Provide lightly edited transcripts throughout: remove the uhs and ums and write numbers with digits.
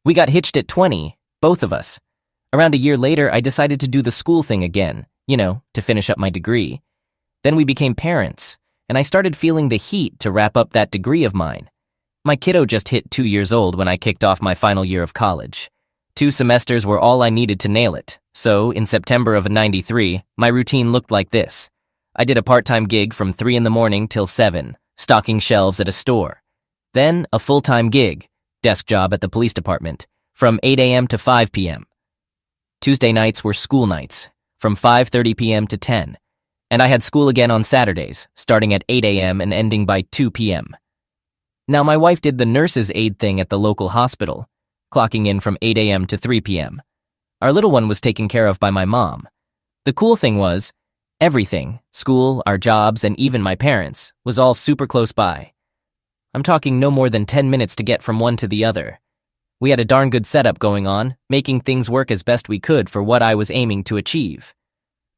We got hitched at 20, both of us. Around a year later, I decided to do the school thing again, to finish up my degree. Then we became parents, and I started feeling the heat to wrap up that degree of mine. My kiddo just hit 2 years old when I kicked off my final year of college. 2 semesters were all I needed to nail it, so in September of '93, my routine looked like this. I did a part-time gig from 3 in the morning till 7, stocking shelves at a store. Then a full-time gig, desk job at the police department, from 8 a.m. to 5 p.m. Tuesday nights were school nights, from 5:30 p.m. to 10, and I had school again on Saturdays, starting at 8 a.m. and ending by 2 p.m. Now, my wife did the nurse's aide thing at the local hospital, clocking in from 8 a.m. to 3 p.m. Our little one was taken care of by my mom. The cool thing was, everything, school, our jobs, and even my parents, was all super close by. I'm talking no more than 10 minutes to get from one to the other. We had a darn good setup going on, making things work as best we could for what I was aiming to achieve.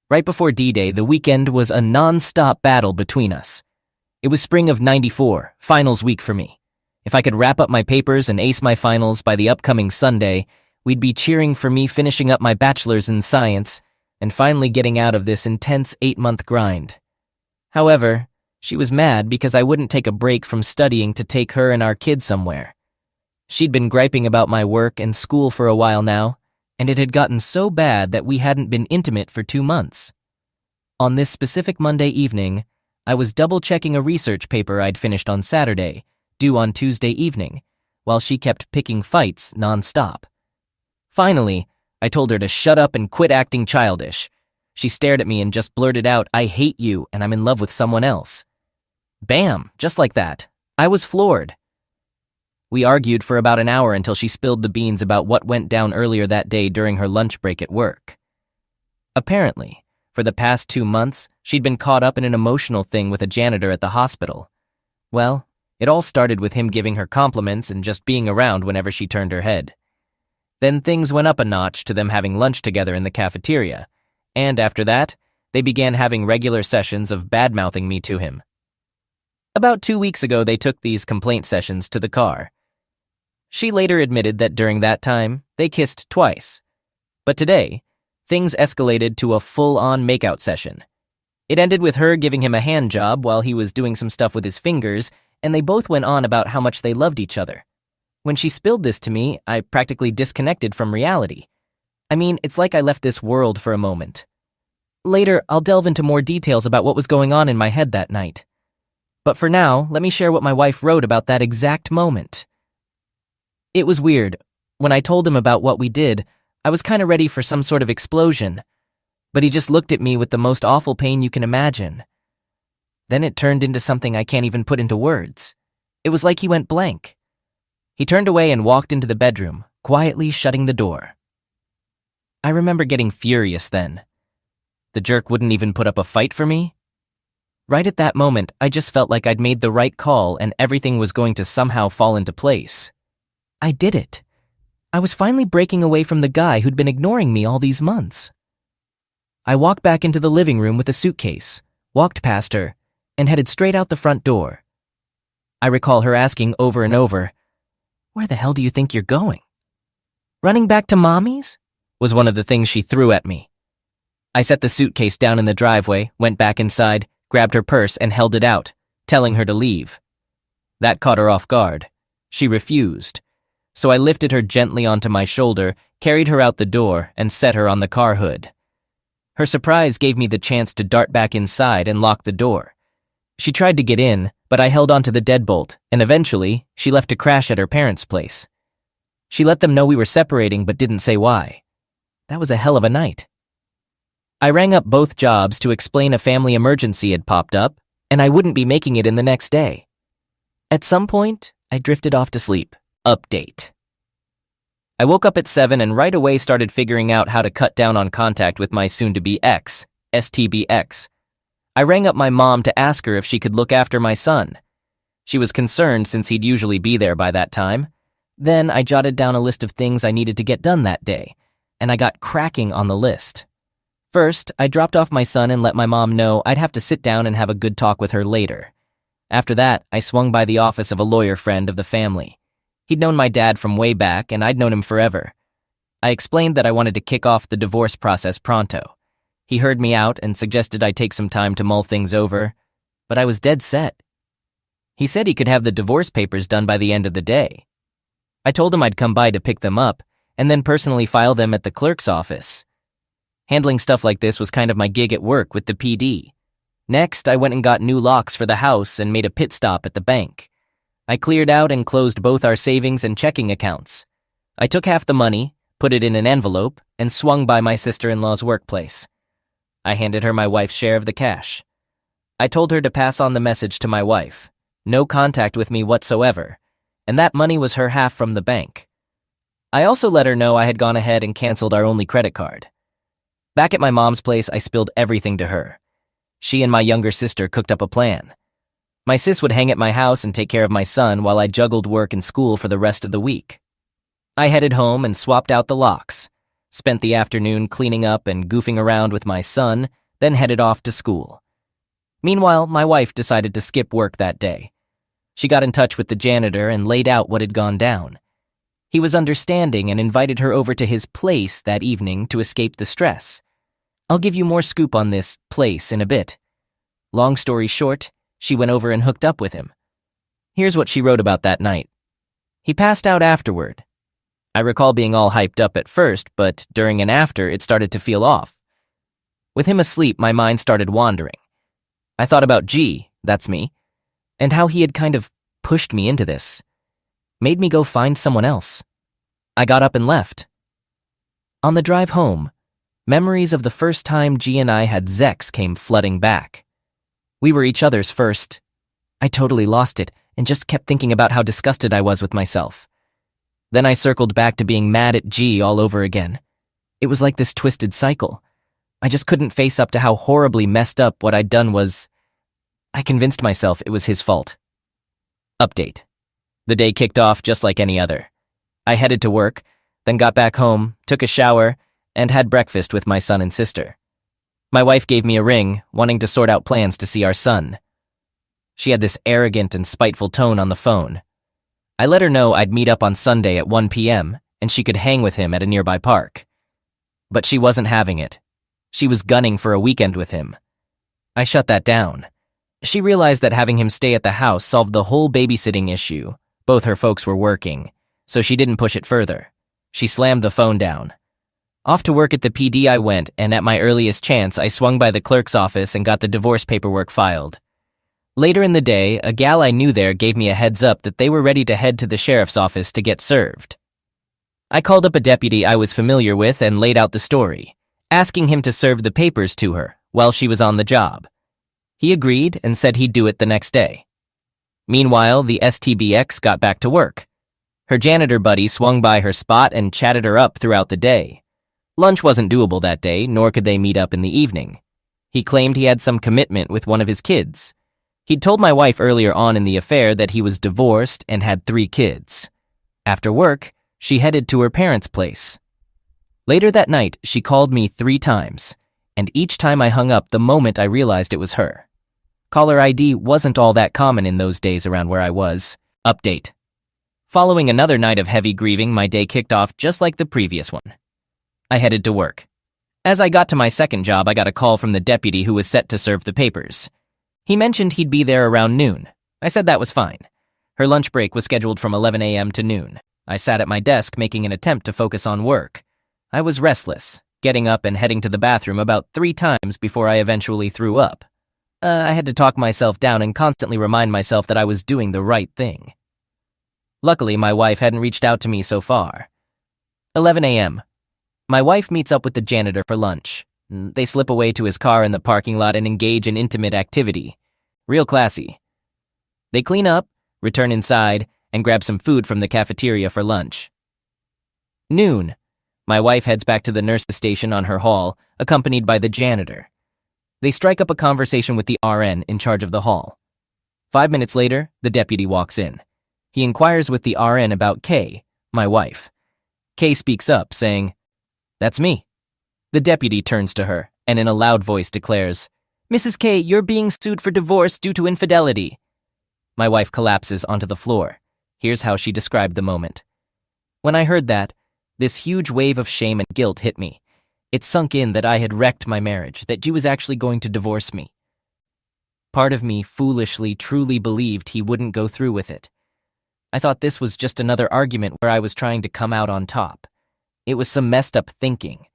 Right before D-Day, the weekend was a non-stop battle between us. It was spring of '94, finals week for me. If I could wrap up my papers and ace my finals by the upcoming Sunday, we'd be cheering for me finishing up my bachelor's in science and finally getting out of this intense 8-month grind. However, she was mad because I wouldn't take a break from studying to take her and our kids somewhere. She'd been griping about my work and school for a while now, and it had gotten so bad that we hadn't been intimate for 2 months. On this specific Monday evening, I was double-checking a research paper I'd finished on Saturday, due on Tuesday evening, while she kept picking fights non-stop. Finally, I told her to shut up and quit acting childish. She stared at me and just blurted out, "I hate you and I'm in love with someone else." Bam, just like that. I was floored. We argued for about an hour until she spilled the beans about what went down earlier that day during her lunch break at work. Apparently, for the past 2 months, she'd been caught up in an emotional thing with a janitor at the hospital. Well, it all started with him giving her compliments and just being around whenever she turned her head. Then things went up a notch to them having lunch together in the cafeteria, and after that, they began having regular sessions of bad-mouthing me to him. About 2 weeks ago, they took these complaint sessions to the car. She later admitted that during that time, they kissed twice. But today, things escalated to a full-on makeout session. It ended with her giving him a hand job while he was doing some stuff with his fingers, and they both went on about how much they loved each other. When she spilled this to me, I practically disconnected from reality. I mean, it's like I left this world for a moment. Later, I'll delve into more details about what was going on in my head that night. But for now, let me share what my wife wrote about that exact moment. It was weird. When I told him about what we did, I was kind of ready for some sort of explosion. But he just looked at me with the most awful pain you can imagine. Then it turned into something I can't even put into words. It was like he went blank. He turned away and walked into the bedroom, quietly shutting the door. I remember getting furious then. The jerk wouldn't even put up a fight for me? Right at that moment, I just felt like I'd made the right call and everything was going to somehow fall into place. I did it. I was finally breaking away from the guy who'd been ignoring me all these months. I walked back into the living room with a suitcase, walked past her, and headed straight out the front door. I recall her asking over and over, "Where the hell do you think you're going?" "Running back to Mommy's?" was one of the things she threw at me. I set the suitcase down in the driveway, went back inside, grabbed her purse and held it out, telling her to leave. That caught her off guard. She refused. So I lifted her gently onto my shoulder, carried her out the door, and set her on the car hood. Her surprise gave me the chance to dart back inside and lock the door. She tried to get in, but I held onto the deadbolt, and eventually, she left to crash at her parents' place. She let them know we were separating but didn't say why. That was a hell of a night. I rang up both jobs to explain a family emergency had popped up, and I wouldn't be making it in the next day. At some point, I drifted off to sleep. Update. I woke up at 7 and right away started figuring out how to cut down on contact with my soon-to-be ex, STBX. I rang up my mom to ask her if she could look after my son. She was concerned since he'd usually be there by that time. Then I jotted down a list of things I needed to get done that day, and I got cracking on the list. First, I dropped off my son and let my mom know I'd have to sit down and have a good talk with her later. After that, I swung by the office of a lawyer friend of the family. He'd known my dad from way back, and I'd known him forever. I explained that I wanted to kick off the divorce process pronto. He heard me out and suggested I take some time to mull things over, but I was dead set. He said he could have the divorce papers done by the end of the day. I told him I'd come by to pick them up and then personally file them at the clerk's office. Handling stuff like this was kind of my gig at work with the PD. Next, I went and got new locks for the house and made a pit stop at the bank. I cleared out and closed both our savings and checking accounts. I took half the money, put it in an envelope, and swung by my sister-in-law's workplace. I handed her my wife's share of the cash. I told her to pass on the message to my wife. No contact with me whatsoever, and that money was her half from the bank. I also let her know I had gone ahead and canceled our only credit card. Back at my mom's place, I spilled everything to her. She and my younger sister cooked up a plan. My sis would hang at my house and take care of my son while I juggled work and school for the rest of the week. I headed home and swapped out the locks, spent the afternoon cleaning up and goofing around with my son, then headed off to school. Meanwhile, my wife decided to skip work that day. She got in touch with the janitor and laid out what had gone down. He was understanding and invited her over to his place that evening to escape the stress. I'll give you more scoop on this place in a bit. Long story short, she went over and hooked up with him. Here's what she wrote about that night. He passed out afterward. I recall being all hyped up at first, but during and after, it started to feel off. With him asleep, my mind started wandering. I thought about G, that's me, and how he had kind of pushed me into this. Made me go find someone else. I got up and left. On the drive home, memories of the first time G and I had sex came flooding back. We were each other's first. I totally lost it and just kept thinking about how disgusted I was with myself. Then I circled back to being mad at G all over again. It was like this twisted cycle. I just couldn't face up to how horribly messed up what I'd done was. I convinced myself it was his fault. Update. The day kicked off just like any other. I headed to work, then got back home, took a shower, and had breakfast with my son and sister. My wife gave me a ring, wanting to sort out plans to see our son. She had this arrogant and spiteful tone on the phone. I let her know I'd meet up on Sunday at 1 p.m. and she could hang with him at a nearby park. But she wasn't having it. She was gunning for a weekend with him. I shut that down. She realized that having him stay at the house solved the whole babysitting issue. Both her folks were working, so she didn't push it further. She slammed the phone down. Off to work at the PD I went, and at my earliest chance, I swung by the clerk's office and got the divorce paperwork filed. Later in the day, a gal I knew there gave me a heads up that they were ready to head to the sheriff's office to get served. I called up a deputy I was familiar with and laid out the story, asking him to serve the papers to her while she was on the job. He agreed and said he'd do it the next day. Meanwhile, the STBX got back to work. Her janitor buddy swung by her spot and chatted her up throughout the day. Lunch wasn't doable that day, nor could they meet up in the evening. He claimed he had some commitment with one of his kids. He'd told my wife earlier on in the affair that he was divorced and had 3 kids. After work, she headed to her parents' place. Later that night, she called me 3 times, and each time I hung up the moment I realized it was her. Caller ID wasn't all that common in those days around where I was. Update. Following another night of heavy grieving, my day kicked off just like the previous one. I headed to work. As I got to my second job, I got a call from the deputy who was set to serve the papers. He mentioned he'd be there around noon. I said that was fine. Her lunch break was scheduled from 11 a.m. to noon. I sat at my desk making an attempt to focus on work. I was restless, getting up and heading to the bathroom about 3 times before I eventually threw up. I had to talk myself down and constantly remind myself that I was doing the right thing. Luckily, my wife hadn't reached out to me so far. 11 a.m. My wife meets up with the janitor for lunch. They slip away to his car in the parking lot and engage in intimate activity. Real classy. They clean up, return inside, and grab some food from the cafeteria for lunch. Noon. My wife heads back to the nurse station on her hall, accompanied by the janitor. They strike up a conversation with the RN in charge of the hall. 5 minutes later, the deputy walks in. He inquires with the RN about Kay, my wife. Kay speaks up, saying, "That's me." The deputy turns to her and in a loud voice declares, "Mrs. Kay, you're being sued for divorce due to infidelity." My wife collapses onto the floor. Here's how she described the moment. When I heard that, this huge wave of shame and guilt hit me. It sunk in that I had wrecked my marriage, that G was actually going to divorce me. Part of me foolishly, truly believed he wouldn't go through with it. I thought this was just another argument where I was trying to come out on top. It was some messed up thinking.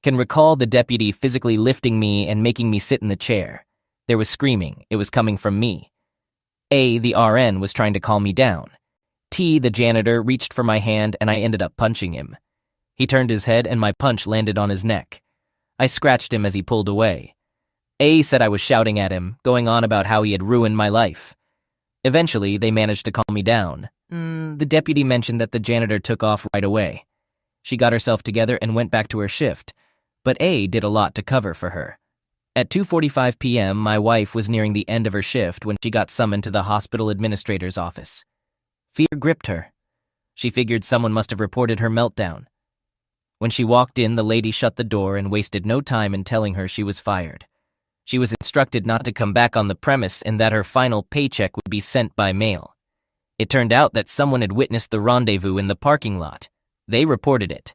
Can recall the deputy physically lifting me and making me sit in the chair. There was screaming. It was coming from me. A, the RN, was trying to calm me down. T, the janitor, reached for my hand and I ended up punching him. He turned his head and my punch landed on his neck. I scratched him as he pulled away. A said I was shouting at him, going on about how he had ruined my life. Eventually, they managed to calm me down. The deputy mentioned that the janitor took off right away. She got herself together and went back to her shift, but A did a lot to cover for her. At 2:45 p.m., my wife was nearing the end of her shift when she got summoned to the hospital administrator's office. Fear gripped her. She figured someone must have reported her meltdown. When she walked in, the lady shut the door and wasted no time in telling her she was fired. She was instructed not to come back on the premise and that her final paycheck would be sent by mail. It turned out that someone had witnessed the rendezvous in the parking lot. They reported it.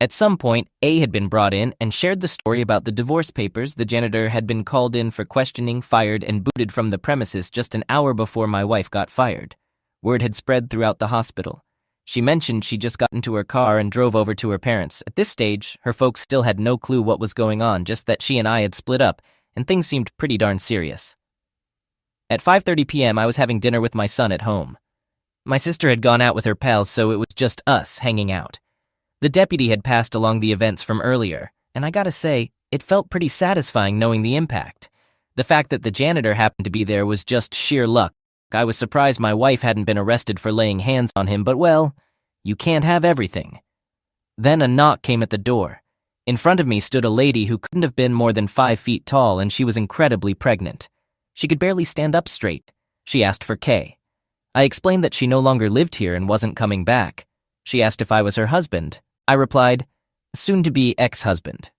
At some point, A had been brought in and shared the story about the divorce papers. The janitor had been called in for questioning, fired, and booted from the premises just an hour before my wife got fired. Word had spread throughout the hospital. She mentioned she just got into her car and drove over to her parents. At this stage, her folks still had no clue what was going on, just that she and I had split up, and things seemed pretty darn serious. At 5:30 p.m., I was having dinner with my son at home. My sister had gone out with her pals, so it was just us hanging out. The deputy had passed along the events from earlier, and I gotta say, it felt pretty satisfying knowing the impact. The fact that the janitor happened to be there was just sheer luck. I was surprised my wife hadn't been arrested for laying hands on him, but well, you can't have everything. Then a knock came at the door. In front of me stood a lady who couldn't have been more than 5 feet tall, and she was incredibly pregnant. She could barely stand up straight. She asked for Kay. I explained that she no longer lived here and wasn't coming back. She asked if I was her husband. I replied, soon-to-be ex-husband.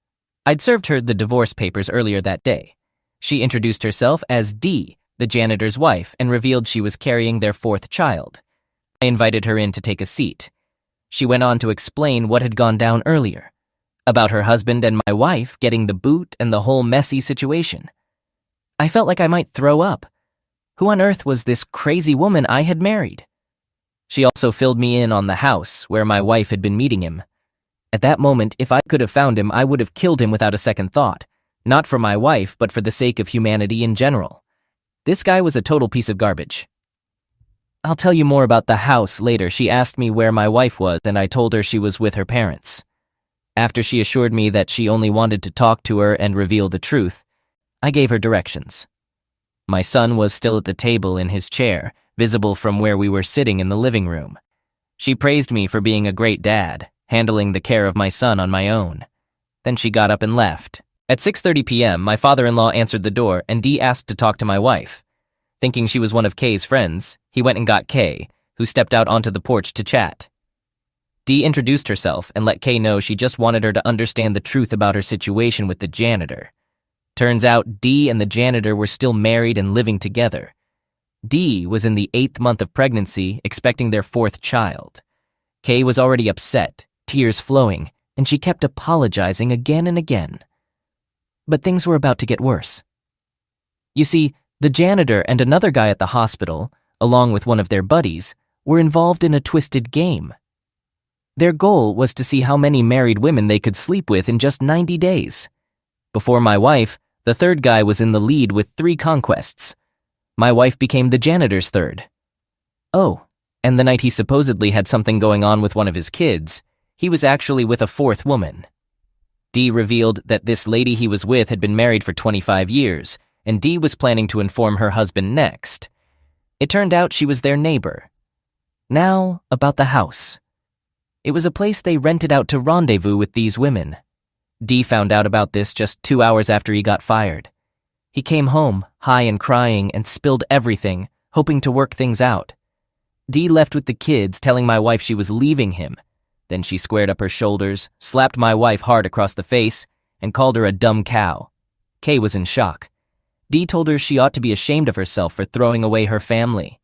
I'd served her the divorce papers earlier that day. She introduced herself as D, the janitor's wife, and revealed she was carrying their 4th child. I invited her in to take a seat. She went on to explain what had gone down earlier, about her husband and my wife getting the boot and the whole messy situation. I felt like I might throw up. Who on earth was this crazy woman I had married? She also filled me in on the house where my wife had been meeting him. At that moment, if I could have found him, I would have killed him without a second thought. Not for my wife, but for the sake of humanity in general. This guy was a total piece of garbage. I'll tell you more about the house later. She asked me where my wife was, and I told her she was with her parents. After she assured me that she only wanted to talk to her and reveal the truth, I gave her directions. My son was still at the table in his chair, visible from where we were sitting in the living room. She praised me for being a great dad, handling the care of my son on my own. Then she got up and left. At 6:30 p.m., my father-in-law answered the door, and Dee asked to talk to my wife. Thinking she was one of Kay's friends, he went and got Kay, who stepped out onto the porch to chat. Dee introduced herself and let Kay know she just wanted her to understand the truth about her situation with the janitor. Turns out Dee and the janitor were still married and living together. Dee was in the 8th month of pregnancy, expecting their 4th child. Kay was already upset, tears flowing, and she kept apologizing again and again. But things were about to get worse. You see, the janitor and another guy at the hospital, along with one of their buddies, were involved in a twisted game. Their goal was to see how many married women they could sleep with in just 90 days. Before my wife, the 3rd guy was in the lead with 3 conquests. My wife became the janitor's 3rd. Oh, and the night he supposedly had something going on with one of his kids, he was actually with a 4th woman. Dee revealed that this lady he was with had been married for 25 years, and Dee was planning to inform her husband next. It turned out she was their neighbor. Now, about the house. It was a place they rented out to rendezvous with these women. Dee found out about this just 2 hours after he got fired. He came home, high and crying, and spilled everything, hoping to work things out. Dee left with the kids, telling my wife she was leaving him. Then she squared up her shoulders, slapped my wife hard across the face, and called her a dumb cow. Kay was in shock. Dee told her she ought to be ashamed of herself for throwing away her family.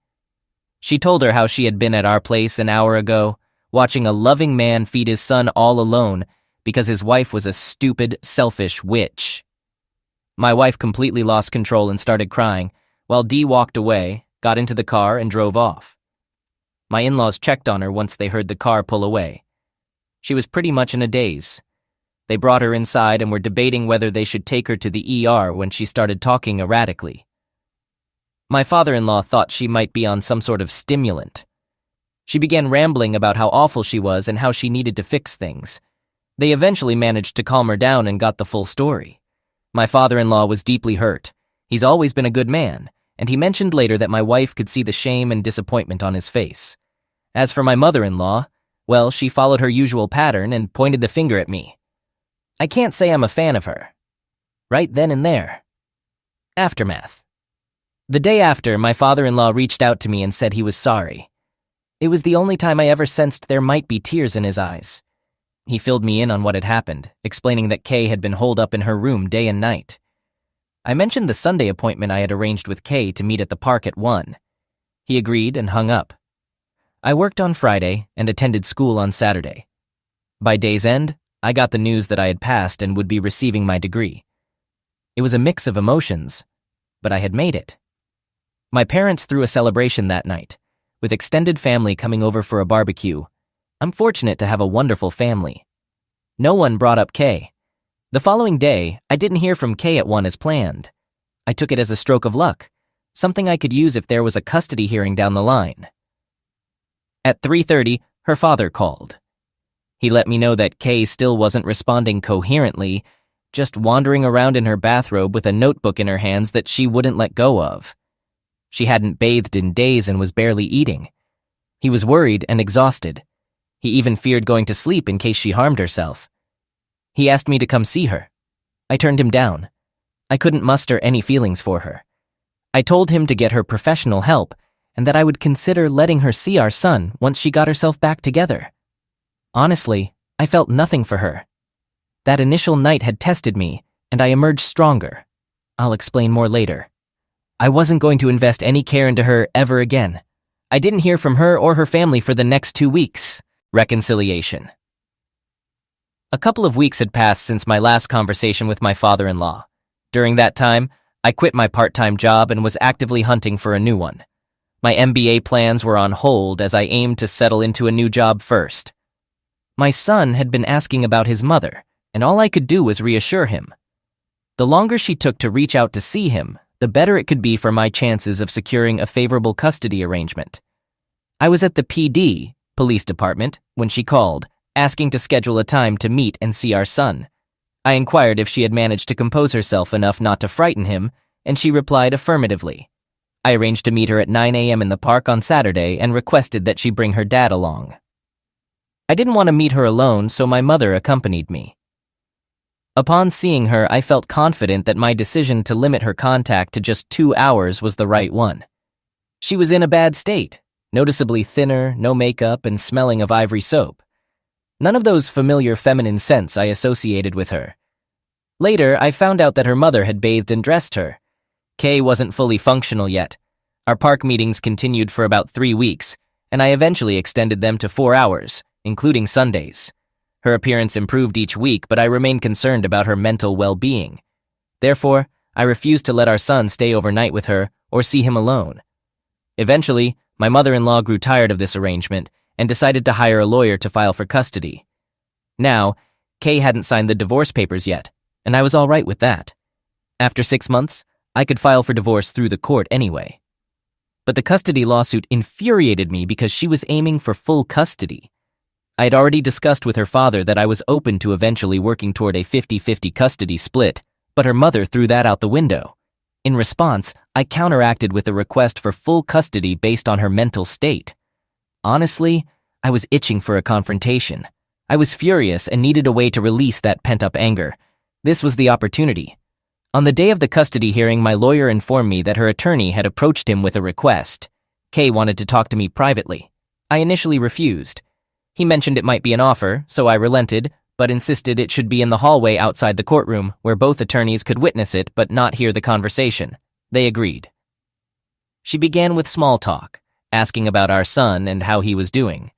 She told her how she had been at our place an hour ago, watching a loving man feed his son all alone because his wife was a stupid, selfish witch. My wife completely lost control and started crying, while Dee walked away, got into the car, and drove off. My in-laws checked on her once they heard the car pull away. She was pretty much in a daze. They brought her inside and were debating whether they should take her to the ER when she started talking erratically. My father-in-law thought she might be on some sort of stimulant. She began rambling about how awful she was and how she needed to fix things. They eventually managed to calm her down and got the full story. My father-in-law was deeply hurt. He's always been a good man, and he mentioned later that my wife could see the shame and disappointment on his face. As for my mother-in-law, well, she followed her usual pattern and pointed the finger at me. I can't say I'm a fan of her. Right then and there. Aftermath. The day after, my father-in-law reached out to me and said he was sorry. It was the only time I ever sensed there might be tears in his eyes. He filled me in on what had happened, explaining that Kay had been holed up in her room day and night. I mentioned the Sunday appointment I had arranged with Kay to meet at the park at 1. He agreed and hung up. I worked on Friday and attended school on Saturday. By day's end, I got the news that I had passed and would be receiving my degree. It was a mix of emotions, but I had made it. My parents threw a celebration that night, with extended family coming over for a barbecue. I'm fortunate to have a wonderful family. No one brought up Kay. The following day, I didn't hear from Kay at 1 as planned. I took it as a stroke of luck, something I could use if there was a custody hearing down the line. At 3:30, her father called. He let me know that Kay still wasn't responding coherently, just wandering around in her bathrobe with a notebook in her hands that she wouldn't let go of. She hadn't bathed in days and was barely eating. He was worried and exhausted. He even feared going to sleep in case she harmed herself. He asked me to come see her. I turned him down. I couldn't muster any feelings for her. I told him to get her professional help and that I would consider letting her see our son once she got herself back together. Honestly, I felt nothing for her. That initial night had tested me, and I emerged stronger. I'll explain more later. I wasn't going to invest any care into her ever again. I didn't hear from her or her family for the next 2 weeks. Reconciliation. A couple of weeks had passed since my last conversation with my father-in-law. During that time, I quit my part-time job and was actively hunting for a new one. My MBA plans were on hold as I aimed to settle into a new job first. My son had been asking about his mother, and all I could do was reassure him. The longer she took to reach out to see him, the better it could be for my chances of securing a favorable custody arrangement. I was at the PD, police department, when she called, asking to schedule a time to meet and see our son. I inquired if she had managed to compose herself enough not to frighten him, and she replied affirmatively. I arranged to meet her at 9 a.m. in the park on Saturday and requested that she bring her dad along. I didn't want to meet her alone, so my mother accompanied me. Upon seeing her, I felt confident that my decision to limit her contact to just 2 hours was the right one. She was in a bad state, noticeably thinner, no makeup, and smelling of ivory soap. None of those familiar feminine scents I associated with her. Later, I found out that her mother had bathed and dressed her. Kay wasn't fully functional yet. Our park meetings continued for about 3 weeks, and I eventually extended them to 4 hours, including Sundays. Her appearance improved each week, but I remained concerned about her mental well-being. Therefore, I refused to let our son stay overnight with her or see him alone. Eventually, my mother-in-law grew tired of this arrangement and decided to hire a lawyer to file for custody. Now, Kay hadn't signed the divorce papers yet, and I was all right with that. After 6 months, I could file for divorce through the court anyway. But the custody lawsuit infuriated me because she was aiming for full custody. I had already discussed with her father that I was open to eventually working toward a 50-50 custody split, but her mother threw that out the window. In response, I counteracted with a request for full custody based on her mental state. Honestly, I was itching for a confrontation. I was furious and needed a way to release that pent-up anger. This was the opportunity. On the day of the custody hearing, my lawyer informed me that her attorney had approached him with a request. Kay wanted to talk to me privately. I initially refused. He mentioned it might be an offer, so I relented, but insisted it should be in the hallway outside the courtroom, where both attorneys could witness it but not hear the conversation. They agreed. She began with small talk, asking about our son and how he was doing.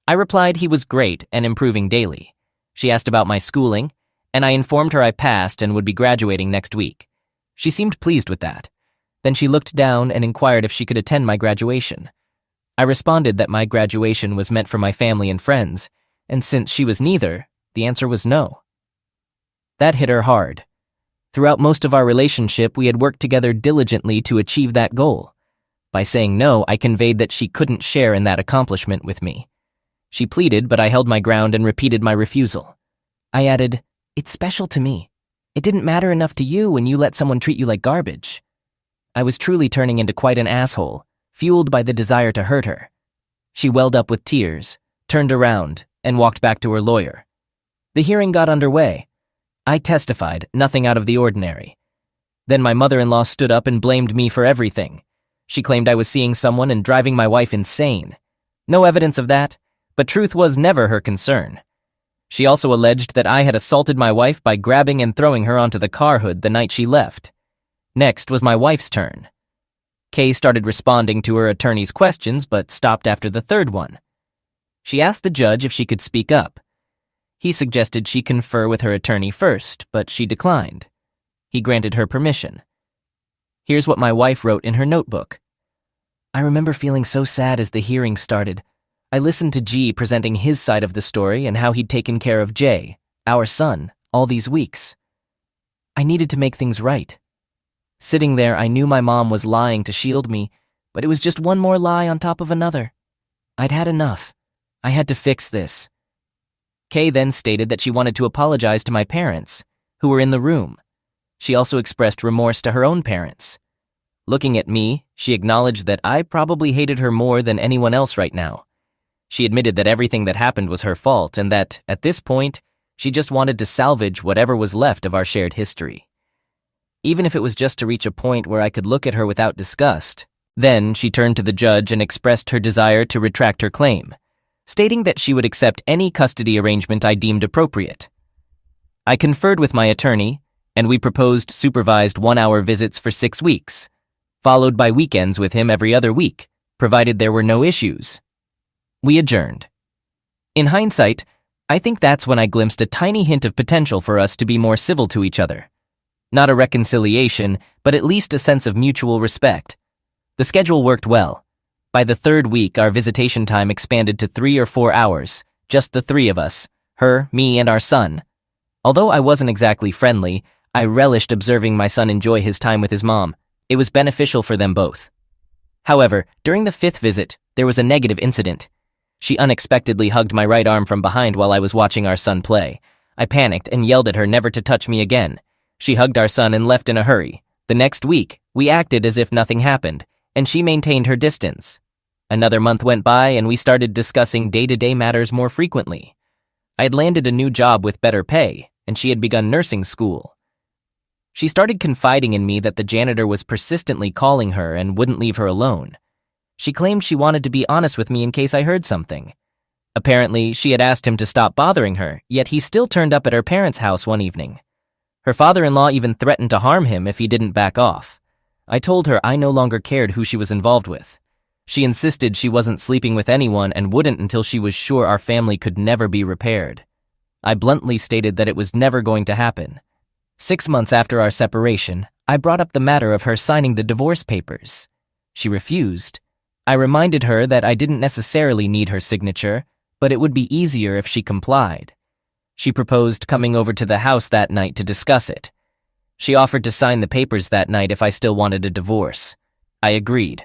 I replied he was great and improving daily. She asked about my schooling, and I informed her I passed and would be graduating next week. She seemed pleased with that. Then she looked down and inquired if she could attend my graduation. I responded that my graduation was meant for my family and friends, and since she was neither, the answer was no. That hit her hard. Throughout most of our relationship, we had worked together diligently to achieve that goal. By saying no, I conveyed that she couldn't share in that accomplishment with me. She pleaded, but I held my ground and repeated my refusal. I added, "It's special to me. It didn't matter enough to you when you let someone treat you like garbage." I was truly turning into quite an asshole, fueled by the desire to hurt her. She welled up with tears, turned around, and walked back to her lawyer. The hearing got underway. I testified, nothing out of the ordinary. Then my mother-in-law stood up and blamed me for everything. She claimed I was seeing someone and driving my wife insane. No evidence of that, but truth was never her concern. She also alleged that I had assaulted my wife by grabbing and throwing her onto the car hood the night she left. Next was my wife's turn. Kay started responding to her attorney's questions, but stopped after the third one. She asked the judge if she could speak up. He suggested she confer with her attorney first, but she declined. He granted her permission. Here's what my wife wrote in her notebook. I remember feeling so sad as the hearing started. I listened to G presenting his side of the story and how he'd taken care of J, our son, all these weeks. I needed to make things right. Sitting there, I knew my mom was lying to shield me, but it was just one more lie on top of another. I'd had enough. I had to fix this. Kay then stated that she wanted to apologize to my parents, who were in the room. She also expressed remorse to her own parents. Looking at me, she acknowledged that I probably hated her more than anyone else right now. She admitted that everything that happened was her fault and that, at this point, she just wanted to salvage whatever was left of our shared history. Even if it was just to reach a point where I could look at her without disgust. Then she turned to the judge and expressed her desire to retract her claim, stating that she would accept any custody arrangement I deemed appropriate. I conferred with my attorney, and we proposed supervised 1-hour visits for 6 weeks, followed by weekends with him every other week, provided there were no issues. We adjourned. In hindsight, I think that's when I glimpsed a tiny hint of potential for us to be more civil to each other. Not a reconciliation, but at least a sense of mutual respect. The schedule worked well. By the 3rd week, our visitation time expanded to 3 or 4 hours, just the 3 of us, her, me, and our son. Although I wasn't exactly friendly, I relished observing my son enjoy his time with his mom. It was beneficial for them both. However, during the 5th visit, there was a negative incident. She unexpectedly hugged my right arm from behind while I was watching our son play. I panicked and yelled at her never to touch me again. She hugged our son and left in a hurry. The next week, we acted as if nothing happened, and she maintained her distance. Another month went by and we started discussing day-to-day matters more frequently. I had landed a new job with better pay, and she had begun nursing school. She started confiding in me that the janitor was persistently calling her and wouldn't leave her alone. She claimed she wanted to be honest with me in case I heard something. Apparently, she had asked him to stop bothering her, yet he still turned up at her parents' house one evening. Her father-in-law even threatened to harm him if he didn't back off. I told her I no longer cared who she was involved with. She insisted she wasn't sleeping with anyone and wouldn't until she was sure our family could never be repaired. I bluntly stated that it was never going to happen. 6 months after our separation, I brought up the matter of her signing the divorce papers. She refused. I reminded her that I didn't necessarily need her signature, but it would be easier if she complied. She proposed coming over to the house that night to discuss it. She offered to sign the papers that night if I still wanted a divorce. I agreed.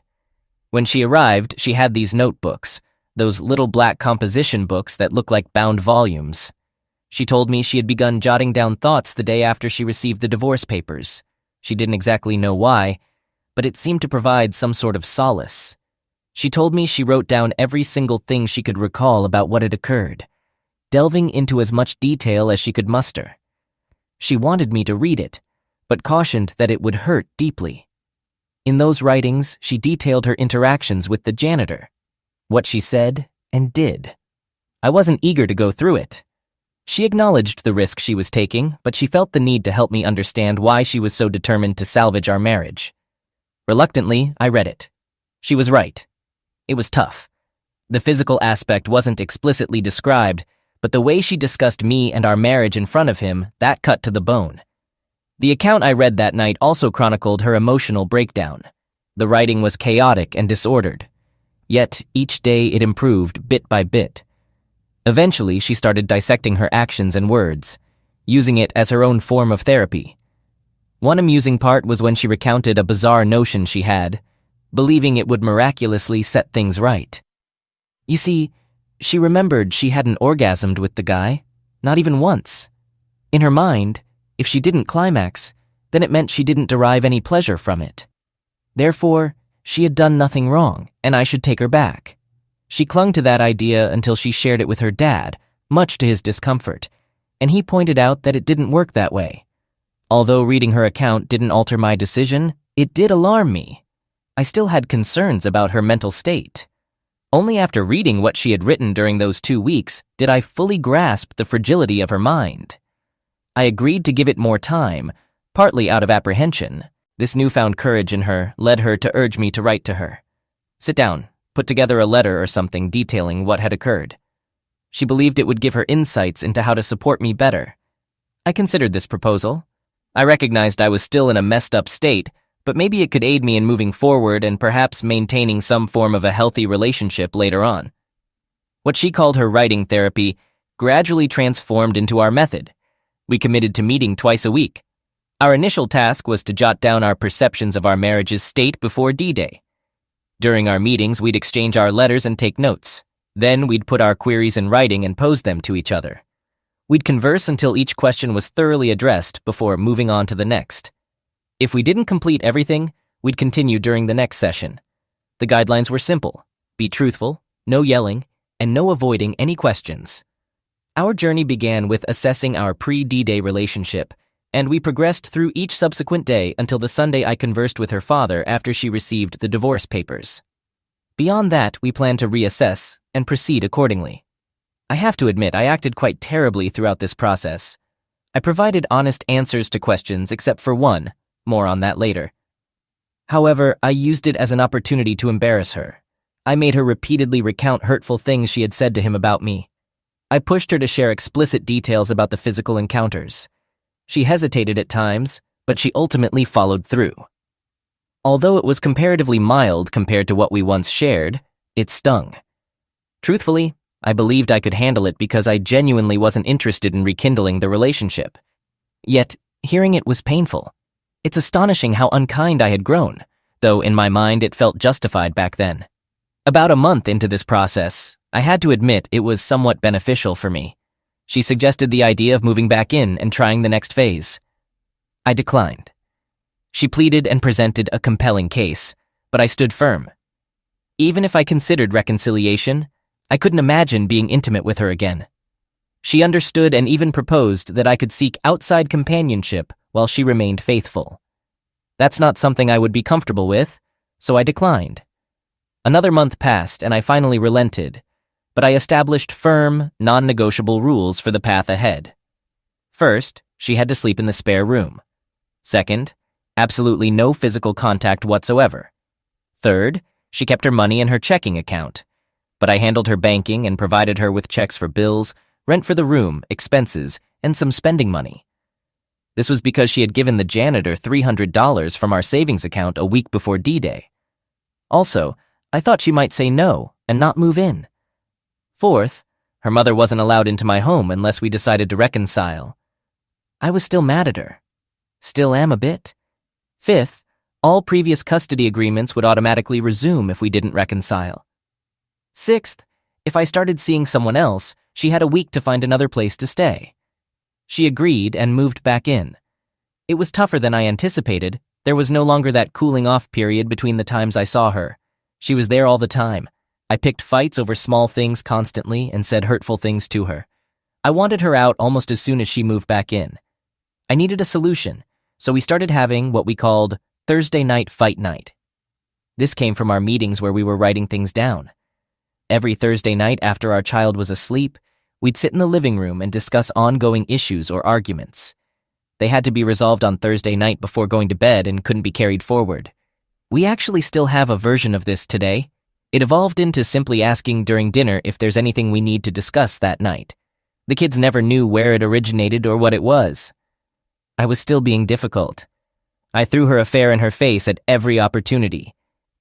When she arrived, she had these notebooks, those little black composition books that look like bound volumes. She told me she had begun jotting down thoughts the day after she received the divorce papers. She didn't exactly know why, but it seemed to provide some sort of solace. She told me she wrote down every single thing she could recall about what had occurred, delving into as much detail as she could muster. She wanted me to read it, but cautioned that it would hurt deeply. In those writings, she detailed her interactions with the janitor, what she said and did. I wasn't eager to go through it. She acknowledged the risk she was taking, but she felt the need to help me understand why she was so determined to salvage our marriage. Reluctantly, I read it. She was right. It was tough. The physical aspect wasn't explicitly described, but the way she discussed me and our marriage in front of him, that cut to the bone. The account I read that night also chronicled her emotional breakdown. The writing was chaotic and disordered. Yet, each day it improved bit by bit. Eventually, she started dissecting her actions and words, using it as her own form of therapy. One amusing part was when she recounted a bizarre notion she had, believing it would miraculously set things right. You see, she remembered she hadn't orgasmed with the guy, not even once. In her mind, if she didn't climax, then it meant she didn't derive any pleasure from it. Therefore, she had done nothing wrong, and I should take her back. She clung to that idea until she shared it with her dad, much to his discomfort, and he pointed out that it didn't work that way. Although reading her account didn't alter my decision, it did alarm me. I still had concerns about her mental state. Only after reading what she had written during those 2 weeks did I fully grasp the fragility of her mind. I agreed to give it more time, partly out of apprehension. This newfound courage in her led her to urge me to write to her. Sit down, put together a letter or something detailing what had occurred. She believed it would give her insights into how to support me better. I considered this proposal. I recognized I was still in a messed up state, but maybe it could aid me in moving forward and perhaps maintaining some form of a healthy relationship later on. What she called her writing therapy gradually transformed into our method. We committed to meeting twice a week. Our initial task was to jot down our perceptions of our marriage's state before D-Day. During our meetings, we'd exchange our letters and take notes. Then we'd put our queries in writing and pose them to each other. We'd converse until each question was thoroughly addressed before moving on to the next. If we didn't complete everything, we'd continue during the next session. The guidelines were simple: be truthful, no yelling, and no avoiding any questions. Our journey began with assessing our pre-D-Day relationship, and we progressed through each subsequent day until the Sunday I conversed with her father after she received the divorce papers. Beyond that, we planned to reassess and proceed accordingly. I have to admit, I acted quite terribly throughout this process. I provided honest answers to questions except for one. More on that later. However, I used it as an opportunity to embarrass her. I made her repeatedly recount hurtful things she had said to him about me. I pushed her to share explicit details about the physical encounters. She hesitated at times, but she ultimately followed through. Although it was comparatively mild compared to what we once shared, it stung. Truthfully, I believed I could handle it because I genuinely wasn't interested in rekindling the relationship. Yet, hearing it was painful. It's astonishing how unkind I had grown, though in my mind it felt justified back then. About a month into this process, I had to admit it was somewhat beneficial for me. She suggested the idea of moving back in and trying the next phase. I declined. She pleaded and presented a compelling case, but I stood firm. Even if I considered reconciliation, I couldn't imagine being intimate with her again. She understood and even proposed that I could seek outside companionship while she remained faithful. That's not something I would be comfortable with, so I declined. Another month passed and I finally relented, but I established firm, non-negotiable rules for the path ahead. First, she had to sleep in the spare room. Second, absolutely no physical contact whatsoever. Third, she kept her money in her checking account, but I handled her banking and provided her with checks for bills, rent for the room, expenses, and some spending money. This was because she had given the janitor $300 from our savings account a week before D-Day. Also, I thought she might say no and not move in. Fourth, her mother wasn't allowed into my home unless we decided to reconcile. I was still mad at her. Still am a bit. Fifth, all previous custody agreements would automatically resume if we didn't reconcile. Sixth, if I started seeing someone else, she had a week to find another place to stay. She agreed and moved back in. It was tougher than I anticipated. There was no longer that cooling off period between the times I saw her. She was there all the time. I picked fights over small things constantly and said hurtful things to her. I wanted her out almost as soon as she moved back in. I needed a solution, so we started having what we called Thursday night fight night. This came from our meetings where we were writing things down. Every Thursday night after our child was asleep, we'd sit in the living room and discuss ongoing issues or arguments. They had to be resolved on Thursday night before going to bed and couldn't be carried forward. We actually still have a version of this today. It evolved into simply asking during dinner if there's anything we need to discuss that night. The kids never knew where it originated or what it was. I was still being difficult. I threw her affair in her face at every opportunity.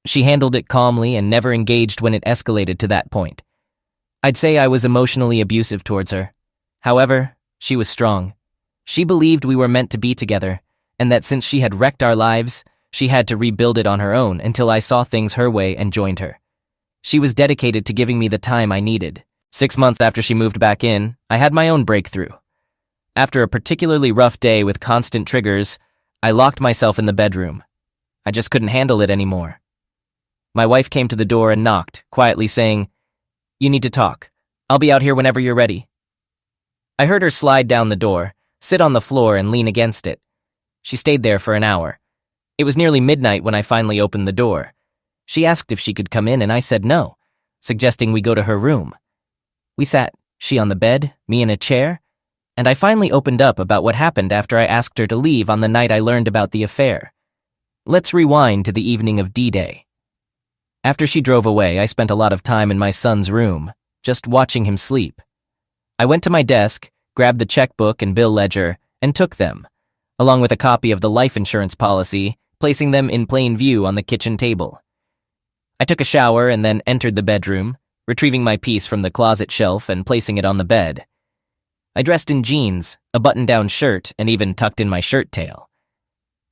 She handled it calmly and never engaged when it escalated to that point. I'd say I was emotionally abusive towards her. However, she was strong. She believed we were meant to be together, and that since she had wrecked our lives, she had to rebuild it on her own until I saw things her way and joined her. She was dedicated to giving me the time I needed. 6 months after she moved back in, I had my own breakthrough. After a particularly rough day with constant triggers, I locked myself in the bedroom. I just couldn't handle it anymore. My wife came to the door and knocked, quietly saying, "You need to talk. I'll be out here whenever you're ready." I heard her slide down the door, sit on the floor, and lean against it. She stayed there for an hour. It was nearly midnight when I finally opened the door. She asked if she could come in, and I said no, suggesting we go to her room. We sat, she on the bed, me in a chair, and I finally opened up about what happened after I asked her to leave on the night I learned about the affair. Let's rewind to the evening of D-Day. After she drove away, I spent a lot of time in my son's room, just watching him sleep. I went to my desk, grabbed the checkbook and bill ledger, and took them, along with a copy of the life insurance policy, placing them in plain view on the kitchen table. I took a shower and then entered the bedroom, retrieving my piece from the closet shelf and placing it on the bed. I dressed in jeans, a button-down shirt, and even tucked in my shirt tail.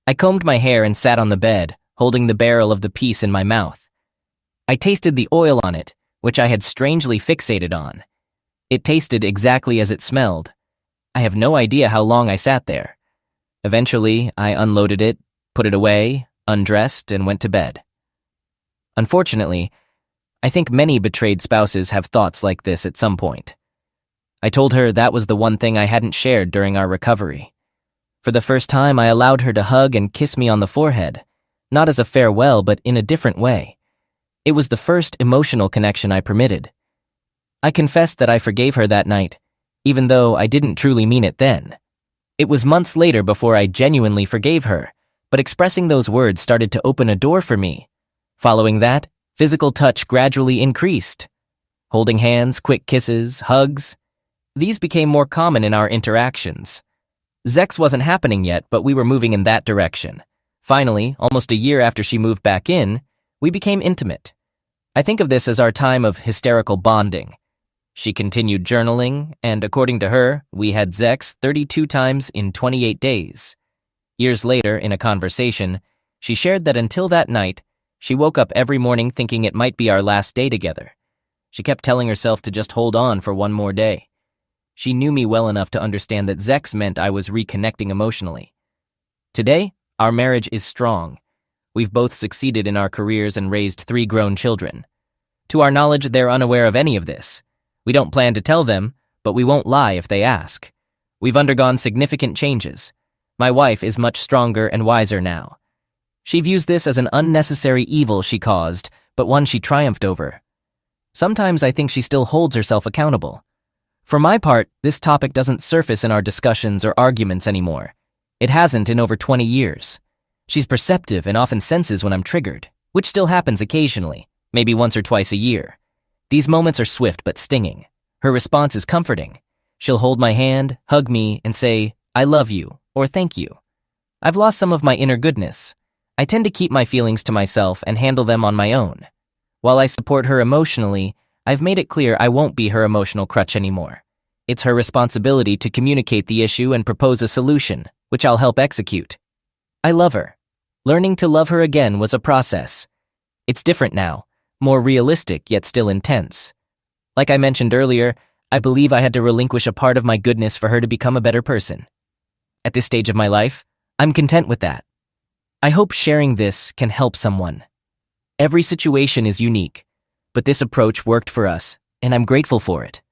I combed my hair and sat on the bed, holding the barrel of the piece in my mouth. I tasted the oil on it, which I had strangely fixated on. It tasted exactly as it smelled. I have no idea how long I sat there. Eventually, I unloaded it, put it away, undressed, and went to bed. Unfortunately, I think many betrayed spouses have thoughts like this at some point. I told her that was the one thing I hadn't shared during our recovery. For the first time, I allowed her to hug and kiss me on the forehead, not as a farewell, but in a different way. It was the first emotional connection I permitted. I confessed that I forgave her that night, even though I didn't truly mean it then. It was months later before I genuinely forgave her, but expressing those words started to open a door for me. Following that, physical touch gradually increased. Holding hands, quick kisses, hugs. These became more common in our interactions. Sex wasn't happening yet, but we were moving in that direction. Finally, almost a year after she moved back in, we became intimate. I think of this as our time of hysterical bonding. She continued journaling, and according to her, we had sex 32 times in 28 days. Years later, in a conversation, she shared that until that night, she woke up every morning thinking it might be our last day together. She kept telling herself to just hold on for one more day. She knew me well enough to understand that sex meant I was reconnecting emotionally. Today, our marriage is strong. We've both succeeded in our careers and raised 3 grown children. To our knowledge, they're unaware of any of this. We don't plan to tell them, but we won't lie if they ask. We've undergone significant changes. My wife is much stronger and wiser now. She views this as an unnecessary evil she caused, but one she triumphed over. Sometimes I think she still holds herself accountable. For my part, this topic doesn't surface in our discussions or arguments anymore. It hasn't in over 20 years. She's perceptive and often senses when I'm triggered, which still happens occasionally, maybe once or twice a year. These moments are swift but stinging. Her response is comforting. She'll hold my hand, hug me, and say, "I love you," or "thank you." I've lost some of my inner goodness. I tend to keep my feelings to myself and handle them on my own. While I support her emotionally, I've made it clear I won't be her emotional crutch anymore. It's her responsibility to communicate the issue and propose a solution, which I'll help execute. I love her. Learning to love her again was a process. It's different now, more realistic yet still intense. Like I mentioned earlier, I believe I had to relinquish a part of my goodness for her to become a better person. At this stage of my life, I'm content with that. I hope sharing this can help someone. Every situation is unique, but this approach worked for us, and I'm grateful for it.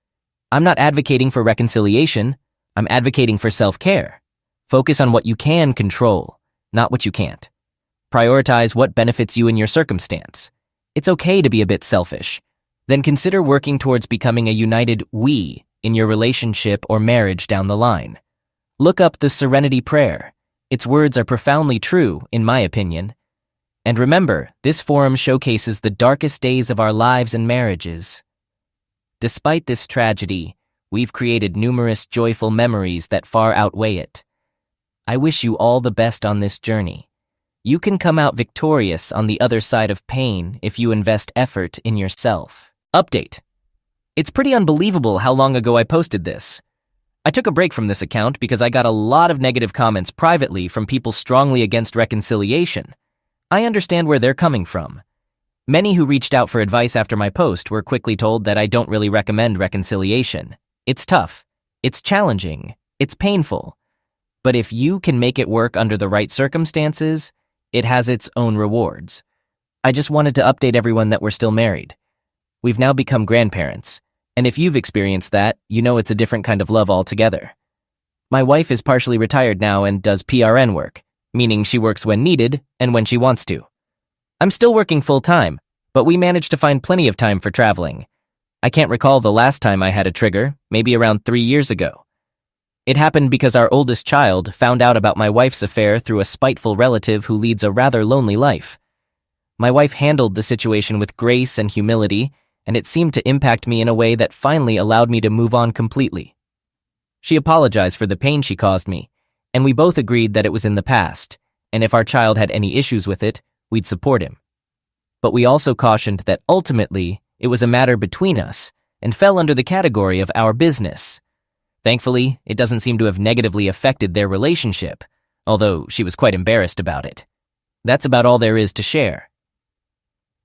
I'm not advocating for reconciliation, I'm advocating for self-care. Focus on what you can control, not what you can't. Prioritize what benefits you in your circumstance. It's okay to be a bit selfish. Then consider working towards becoming a united we in your relationship or marriage down the line. Look up the Serenity Prayer. Its words are profoundly true, in my opinion. And remember, this forum showcases the darkest days of our lives and marriages. Despite this tragedy, we've created numerous joyful memories that far outweigh it. I wish you all the best on this journey. You can come out victorious on the other side of pain if you invest effort in yourself. Update. It's pretty unbelievable how long ago I posted this. I took a break from this account because I got a lot of negative comments privately from people strongly against reconciliation. I understand where they're coming from. Many who reached out for advice after my post were quickly told that I don't really recommend reconciliation. It's tough, it's challenging, it's painful. But if you can make it work under the right circumstances, it has its own rewards. I just wanted to update everyone that we're still married. We've now become grandparents, and if you've experienced that, you know it's a different kind of love altogether. My wife is partially retired now and does PRN work, meaning she works when needed and when she wants to. I'm still working full-time, but we managed to find plenty of time for traveling. I can't recall the last time I had a trigger, maybe around 3 years ago. It happened because our oldest child found out about my wife's affair through a spiteful relative who leads a rather lonely life. My wife handled the situation with grace and humility, and it seemed to impact me in a way that finally allowed me to move on completely. She apologized for the pain she caused me, and we both agreed that it was in the past, and if our child had any issues with it, we'd support him. But we also cautioned that ultimately, it was a matter between us and fell under the category of our business. Thankfully, it doesn't seem to have negatively affected their relationship, although she was quite embarrassed about it. That's about all there is to share.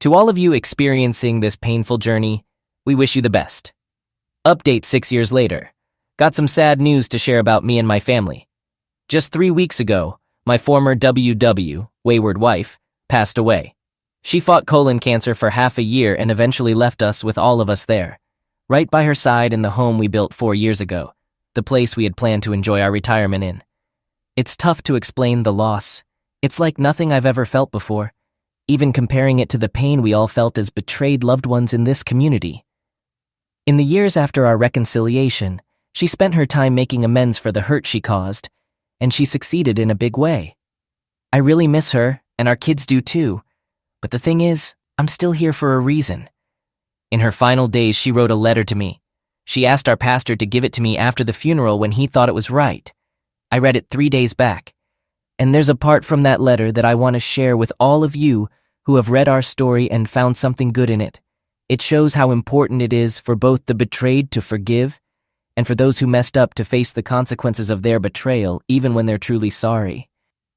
To all of you experiencing this painful journey, we wish you the best. Update 6 years later. Got some sad news to share about me and my family. Just 3 weeks ago, my former wayward wife, passed away. She fought colon cancer for half a year and eventually left us with all of us there, right by her side in the home we built 4 years ago, the place we had planned to enjoy our retirement in. It's tough to explain the loss. It's like nothing I've ever felt before, even comparing it to the pain we all felt as betrayed loved ones in this community. In the years after our reconciliation, she spent her time making amends for the hurt she caused, and she succeeded in a big way. I really miss her, and our kids do too. But the thing is, I'm still here for a reason. In her final days, she wrote a letter to me. She asked our pastor to give it to me after the funeral when he thought it was right. I read it 3 days back. And there's a part from that letter that I want to share with all of you who have read our story and found something good in it. It shows how important it is for both the betrayed to forgive and for those who messed up to face the consequences of their betrayal even when they're truly sorry.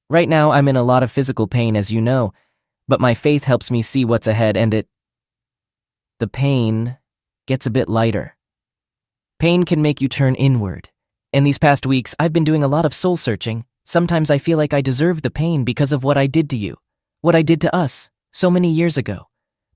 Right now, I'm in a lot of physical pain, as you know, but my faith helps me see what's ahead, and the pain gets a bit lighter. Pain can make you turn inward. In these past weeks, I've been doing a lot of soul searching. Sometimes I feel like I deserve the pain because of what I did to you, what I did to us, so many years ago.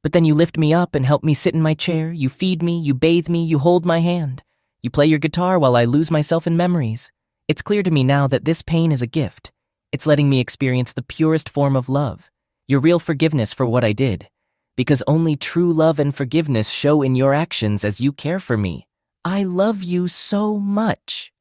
But then you lift me up and help me sit in my chair, you feed me, you bathe me, you hold my hand. You play your guitar while I lose myself in memories. It's clear to me now that this pain is a gift. It's letting me experience the purest form of love, your real forgiveness for what I did. Because only true love and forgiveness show in your actions as you care for me. I love you so much.